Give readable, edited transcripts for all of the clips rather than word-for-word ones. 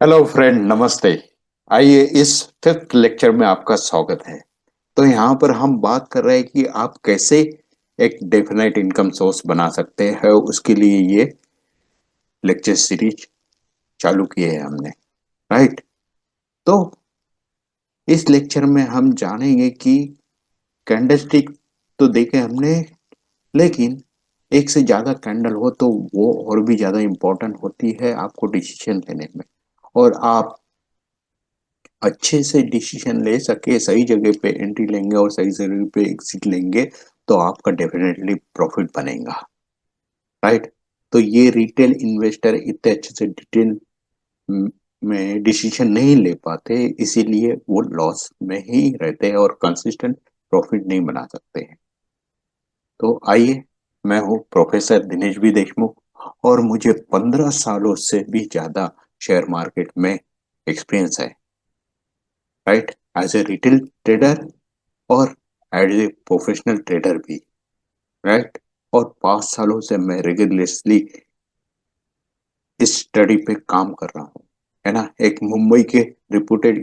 Hello friend, नमस्ते। आइए, इस फिफ्थ लेक्चर में आपका स्वागत है। तो यहाँ पर हम बात कर रहे हैं कि आप कैसे एक डेफिनेट इनकम सोर्स बना सकते हैं। उसके लिए ये लेक्चर सीरीज चालू किए है हमने, राइट। तो इस लेक्चर में हम जानेंगे कि कैंडलस्टिक तो देखे हमने, लेकिन एक से ज्यादा कैंडल हो तो वो और भी ज्यादा इंपॉर्टेंट होती है आपको डिसीजन लेने में। और आप अच्छे से डिसीजन ले सके, सही जगह पे एंट्री लेंगे और सही जगह पे एग्जिट लेंगे, तो आपका डेफिनेटली प्रॉफिट बनेगा, राइट। तो ये रिटेल इन्वेस्टर इतने अच्छे से डिटेल में डिसीजन नहीं ले पाते, इसीलिए वो लॉस में ही रहते हैं और कंसिस्टेंट प्रॉफिट नहीं बना सकते हैं। तो आइए, मैं हूँ प्रोफेसर दिनेश बी देशमुख और मुझे 15 सालों से भी ज्यादा शेयर मार्केट में एक्सपीरियंस है, right. As a retail trader और एज ए प्रोफेशनल ट्रेडर भी, राइट। और 5 सालों से मैं रेगुलरली इस स्टडी पे काम कर रहा हूँ, है ना। एक मुंबई के रिप्यूटेड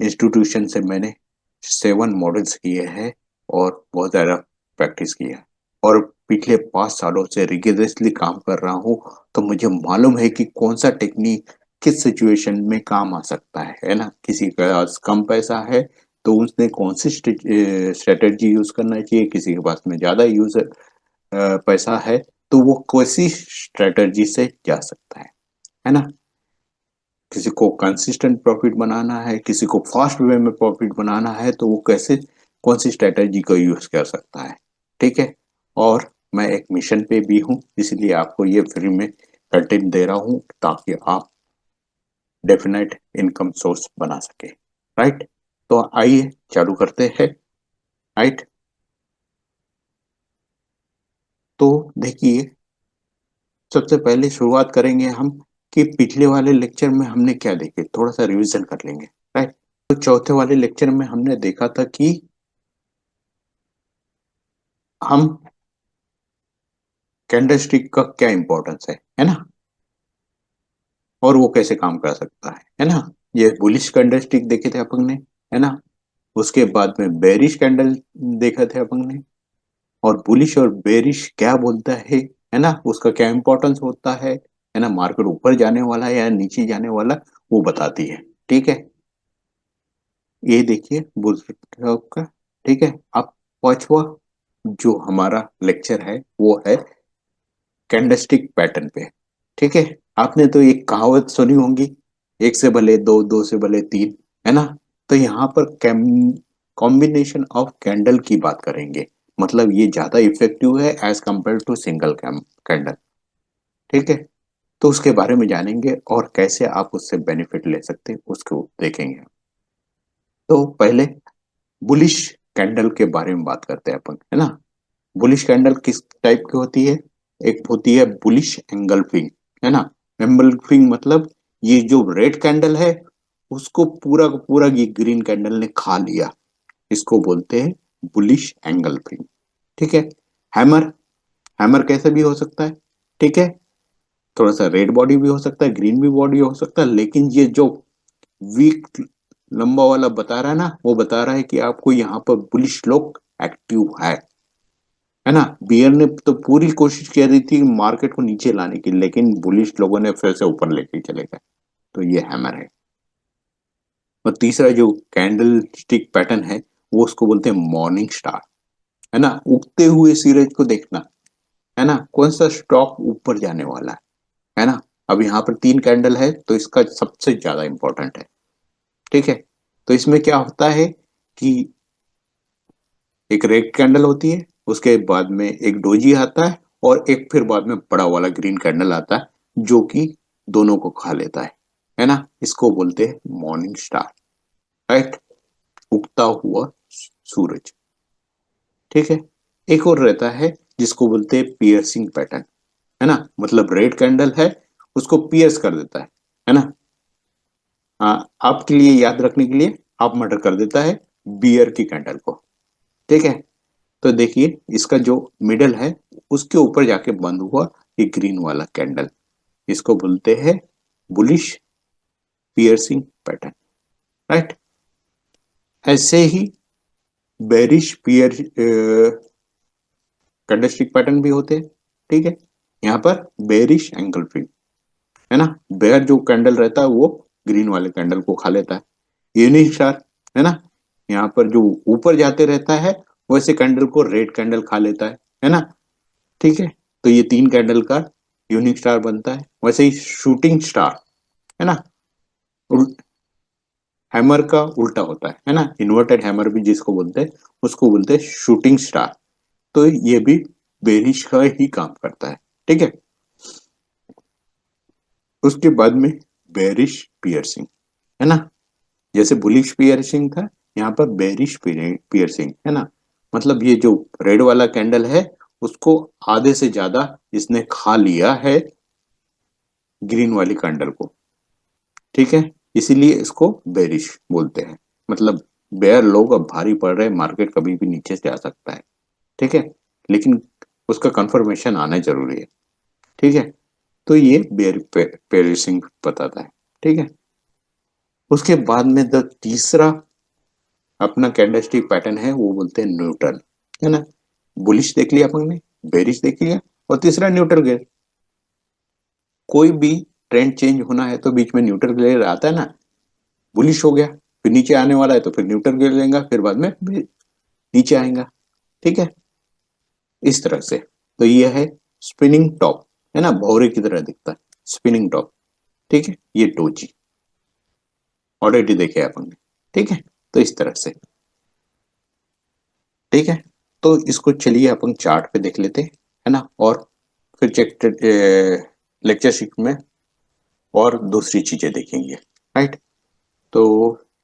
इंस्टीट्यूशन से मैंने 7 मॉडल्स किए हैं और बहुत ज्यादा प्रैक्टिस किया है। और पिछले 5 सालों से रिगरसली काम कर रहा हूँ, तो मुझे मालूम है कि कौन सा टेक्निक किस सिचुएशन में काम आ सकता है ना। किसी के पास कम पैसा है तो उसने कौन सी स्ट्रेटेजी यूज करना चाहिए, किसी के पास में ज्यादा पैसा है तो वो कैसी स्ट्रेटेजी से जा सकता है ना। किसी को कंसिस्टेंट प्रॉफिट बनाना है, किसी को फास्ट वे में प्रॉफिट बनाना है, तो वो कैसे कौन सी स्ट्रेटेजी को यूज कर सकता है, ठीक है। और मैं एक मिशन पे भी हूँ, इसलिए आपको ये फ्री में कंटेंट दे रहा हूँ ताकि आप डेफिनेट इनकम सोर्स बना सके, राइट। तो आइए चालू करते हैं, राइट। तो देखिए, सबसे पहले शुरुआत करेंगे हम कि पिछले वाले लेक्चर में हमने क्या देखे, थोड़ा सा रिवीजन कर लेंगे, राइट। तो चौथे वाले लेक्चर में हमने देखा था कि हम कैंडलस्टिक का क्या इंपॉर्टेंस है ना, और वो कैसे काम कर सकता है ना। ये बुलिश कैंडलस्टिक देखे थे अपन ने, है ना। उसके बाद में बेरिश कैंडल देखा थे अपन ने, और बुलिश और बेरिश क्या बोलता है ना, उसका क्या इंपॉर्टेंस होता है ना। मार्केट ऊपर जाने वाला है या नीचे जाने वाला, वो बताती है, ठीक है। ये देखिए बुल का, ठीक है। अब पांचवा जो हमारा लेक्चर है वो है कैंडलस्टिक पैटर्न पे, ठीक है। आपने तो एक कहावत सुनी होगी, एक से भले दो, दो से भले तीन, है ना। तो यहाँ पर कॉम्बिनेशन ऑफ कैंडल की बात करेंगे, मतलब ये ज्यादा इफेक्टिव है as compare to single candle, ठीक है। तो उसके बारे में जानेंगे और कैसे आप उससे बेनिफिट ले सकते हैं उसको देखेंगे। तो पहले बुलिश कैंडल के बारे में बात करते हैं अपन, है ना। बुलिश कैंडल किस टाइप की होती है? एक होती है बुलिश एंगल्फिंग, है ना। एंगल्फिंग मतलब ये जो रेड कैंडल है उसको पूरा का पूरा ये ग्रीन कैंडल ने खा लिया, इसको बोलते हैं बुलिश एंगल्फिंग, ठीक है। हैमर, हैमर कैसे भी हो सकता है, ठीक है। थोड़ा सा रेड बॉडी भी हो सकता है, ग्रीन भी बॉडी हो सकता है, लेकिन ये जो वीक लंबा वाला बता रहा है ना, वो बता रहा है कि आपको यहाँ पर बुलिश लोग एक्टिव है ना। बियर ने तो पूरी कोशिश की रही थी मार्केट को नीचे लाने की, लेकिन बुलिश लोगों ने फिर से ऊपर लेके चले गए। तो ये हैमर है। और तीसरा जो कैंडल स्टिक पैटर्न है वो उसको बोलते हैं मॉर्निंग स्टार, है ना। उगते हुए सूरज को देखना, है ना, कौन सा स्टॉक ऊपर जाने वाला है ना। अब यहाँ पर 3 कैंडल है तो इसका सबसे ज्यादा इंपॉर्टेंट है, ठीक है। तो इसमें क्या होता है कि एक रेड कैंडल होती है, उसके बाद में एक डोजी आता है, और एक फिर बाद में बड़ा वाला ग्रीन कैंडल आता है जो कि दोनों को खा लेता है ना। इसको बोलते हैं मॉर्निंग स्टार, राइट, उगता हुआ सूरज, ठीक है। एक और रहता है जिसको बोलते हैं पियर्सिंग पैटर्न, है ना। मतलब रेड कैंडल है, उसको पियर्स कर देता है ना। हाँ, आपके लिए याद रखने के लिए आप मर्डर कर देता है बियर की कैंडल को, ठीक है। तो देखिए इसका जो मिडल है उसके ऊपर जाके बंद हुआ ये ग्रीन वाला कैंडल, इसको बोलते हैं बुलिश पियर्सिंग पैटर्न, राइट। ऐसे ही बेरिश पियर कैंडलस्टिक पैटर्न भी होते हैं, ठीक है। यहाँ पर बेरिश एंगल्फिंग, है ना, बेयर जो कैंडल रहता है वो ग्रीन वाले कैंडल को खा लेता है। यूनिक स्टार, है ना, यहाँ पर जो ऊपर जाते रहता है वैसे कैंडल को रेड कैंडल खा लेता है ना, ठीक है। तो ये तीन कैंडल का यूनिक स्टार बनता है। वैसे ही शूटिंग स्टार, है ना, हैमर का उल्टा होता है ना, इन्वर्टेड हैमर भी जिसको बोलते हैं उसको बोलते हैं शूटिंग स्टार। तो ये भी बेरिश का ही काम करता है, ठीक है। उसके बाद में बेरिश पियर्सिंग, है ना, जैसे बुलिश पियर्सिंग था, यहाँ पर बेरिश पियर्सिंग, है ना, मतलब ये जो रेड वाला कैंडल है उसको आधे से ज्यादा इसने खा लिया है ग्रीन वाली कैंडल को, ठीक है। इसीलिए इसको बेरिश बोलते हैं। मतलब बेयर लोग अब भारी पड़ रहे हैं, मार्केट कभी भी नीचे से आ सकता है, ठीक है, लेकिन उसका कंफर्मेशन आना जरूरी है, ठीक है। तो ये बेयर पेरिसिंग बताता है, ठीक है। उसके बाद में द तीसरा अपना कैंडलस्टिक पैटर्न है वो बोलते हैं न्यूट्रल, है ना। बुलिश देख लिया अपन ने, बेरिश देख लिया, और तीसरा न्यूट्रल गियर। कोई भी ट्रेंड चेंज होना है तो बीच में न्यूट्रल गियर आता है ना। बुलिश हो गया, फिर नीचे आने वाला है तो फिर न्यूट्रल गियर लेगा, फिर बाद में नीचे आएगा, ठीक है, इस तरह से। तो ये है स्पिनिंग टॉप, है ना, भौरे की तरह दिखता है स्पिनिंग टॉप, ठीक है। ये डोजी ऑलरेडी देखे अपन ने, ठीक है। तो इस तरह से, ठीक है। तो इसको चलिए अपन चार्ट पे देख लेते हैं, है ना, और फिर चेक लेक्चर शीट में और दूसरी चीजें देखेंगे, राइट। तो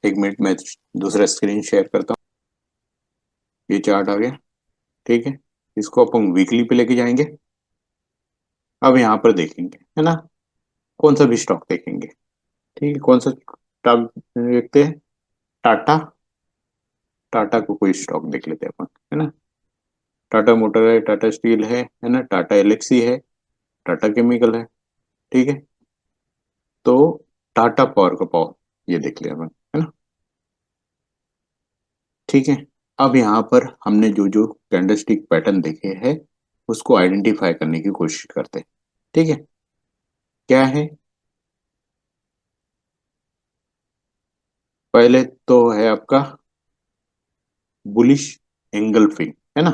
एक मिनट में दूसरा स्क्रीन शेयर करता हूँ। ये चार्ट आ गया, ठीक है। इसको अपन वीकली पे लेके जाएंगे। अब यहाँ पर देखेंगे, है ना, कौन सा भी स्टॉक देखेंगे, ठीक है। कौन सा स्टॉक देखते हैं? टाटा। टाटा को कोई स्टॉक देख लेते हैं अपन, है ना। टाटा मोटर है, टाटा स्टील है ना, टाटा एलेक्सी है, टाटा केमिकल है, ठीक है। तो टाटा पावर का पावर ये देख लिया अपन, है ना, ठीक है। अब यहाँ पर हमने जो जो कैंडलस्टिक पैटर्न देखे हैं उसको आइडेंटिफाई करने की कोशिश करते हैं, ठीक है। क्या है? पहले तो है आपका बुलिश एंगल्फिंग, है ना।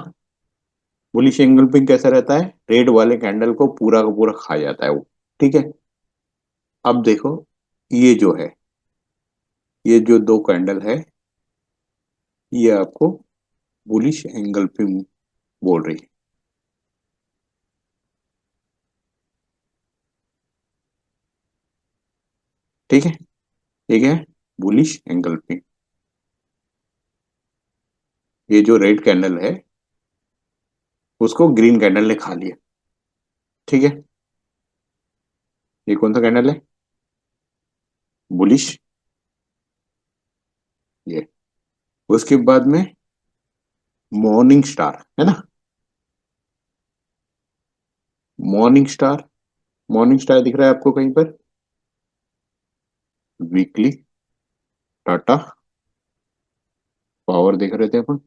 बुलिश एंगल्फिंग कैसा रहता है? रेड वाले कैंडल को पूरा का पूरा खा जाता है वो, ठीक है। अब देखो, ये जो है, ये जो दो कैंडल है ये आपको बुलिश एंगल्फिंग बोल रही है, ठीक है। ठीक है, बुलिश एंगल्फिंग। ये जो रेड कैंडल है उसको ग्रीन कैंडल ने खा लिया, ठीक है। ये कौन सा कैंडल है? बुलिश, ये। उसके बाद में मॉर्निंग स्टार, है ना, मॉर्निंग स्टार। मॉर्निंग स्टार दिख रहा है आपको कहीं पर? वीकली टाटा पावर देख रहे थे अपन,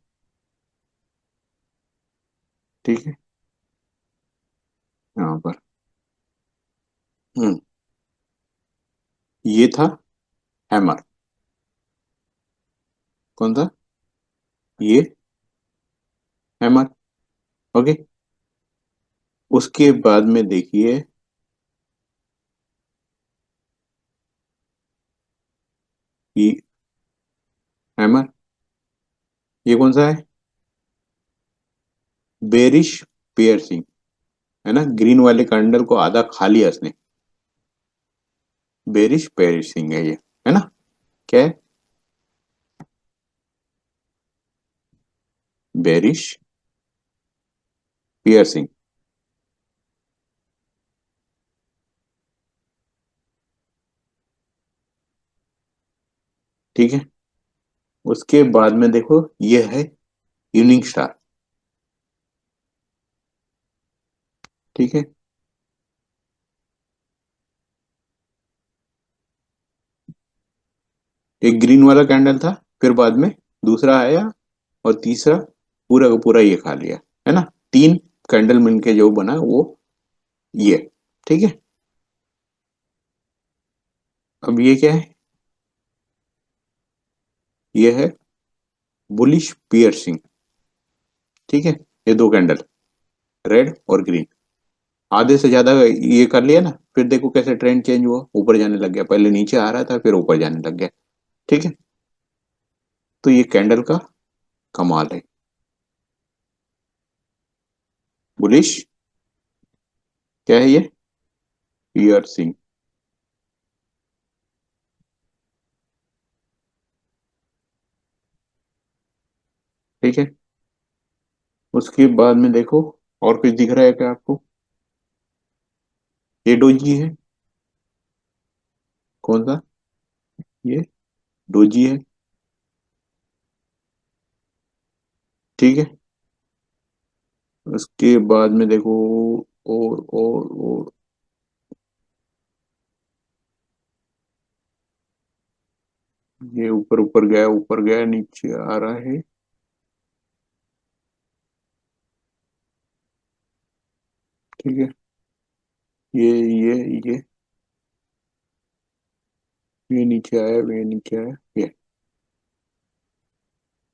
ठीक है, यहाँ पर। हम्म, ये था हैमर। कौन सा? ये हैमर, ओके। उसके बाद में देखिए ये हैमर, ये कौन सा है? बेरिश पियर्सिंग, है ना, ग्रीन वाले कैंडल को आधा खा लिया इसने। बेरिश पियर्सिंग है ये, है ना। क्या है? बेरिश पियर्सिंग, ठीक है। उसके बाद में देखो ये है यूनिक स्टार, ठीक है। एक ग्रीन वाला कैंडल था, फिर बाद में दूसरा आया, और तीसरा पूरा का पूरा ये खा लिया, है ना। तीन कैंडल मिलके जो बना वो ये, ठीक है। अब ये क्या है, ये है बुलिश पियर्सिंग, ठीक है। ये दो कैंडल, रेड और ग्रीन, आधे से ज्यादा ये कर लिया ना, फिर देखो कैसे ट्रेंड चेंज हुआ, ऊपर जाने लग गया, पहले नीचे आ रहा था फिर ऊपर जाने लग गया, ठीक है। तो ये कैंडल का कमाल है, बुलिश, क्या है ये, पियर्सिंग, ठीक है। उसके बाद में देखो, और कुछ दिख रहा है क्या आपको, ये डोजी है, कौन सा, ये डोजी है, ठीक है। उसके बाद में देखो, और ये ऊपर ऊपर गया, नीचे आ रहा है, ठीक है। ये ये ये ये नीचे आया, ये नीचे आया, ये,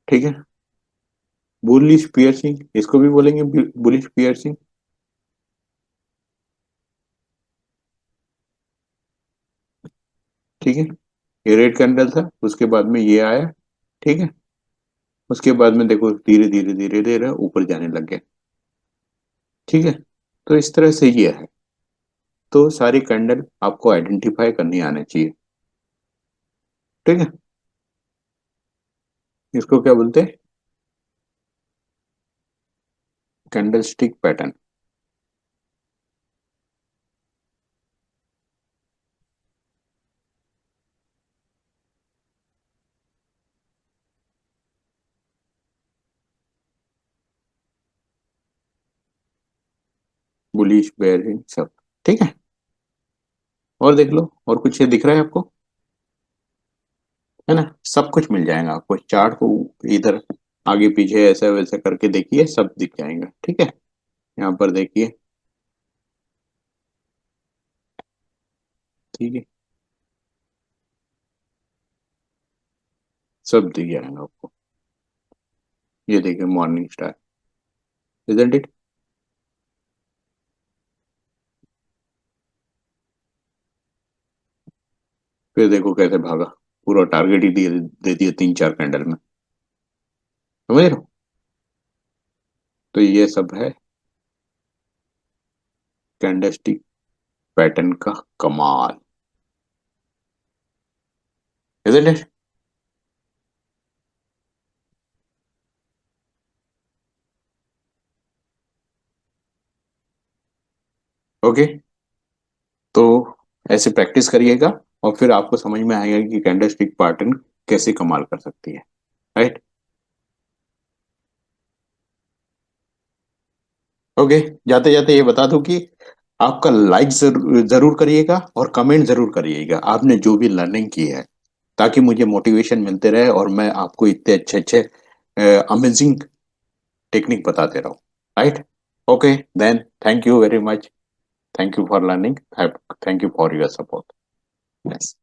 ठीक है। बुलिश पियर्सिंग इसको भी बोलेंगे, बुलिश पियर्सिंग, ठीक है। ये रेड कैंडल था, उसके बाद में ये आया, ठीक है। उसके बाद में देखो धीरे धीरे धीरे धीरे ऊपर जाने लग गया, ठीक है। तो इस तरह से ये है। तो सारी कैंडल आपको आइडेंटिफाई करनी आनी चाहिए, ठीक है। इसको क्या बोलते हैं, candle stick pattern, bullish bearing सब, ठीक है। और देख लो, और कुछ ये दिख रहा है आपको, है ना। सब कुछ मिल जाएगा आपको चार्ट को, इधर आगे पीछे ऐसा वैसा करके देखिए, सब दिख जाएगा, ठीक है। यहाँ पर देखिए, ठीक है, सब दिख जाएगा आपको। ये देखिए मॉर्निंग स्टार, इजंट इट। फिर देखो कैसे भागा, पूरा टारगेट ही दे दिया तीन चार कैंडल में, समझ रहे हो। तो ये सब है कैंडलस्टिक पैटर्न का कमाल, इजंट इट। ओके, तो ऐसे प्रैक्टिस करिएगा, और फिर आपको समझ में आएगा कि कैंडलस्टिक पैटर्न कैसे कमाल कर सकती है, राइट। ओके, जाते जाते ये बता दूं कि आपका लाइक जरूर करिएगा, और कमेंट जरूर करिएगा आपने जो भी लर्निंग की है, ताकि मुझे मोटिवेशन मिलते रहे, और मैं आपको इतने अच्छे अच्छे अमेजिंग टेक्निक बताते रहूं, right. Okay, then thank you very much, thank you for learning, thank you for your support, yes.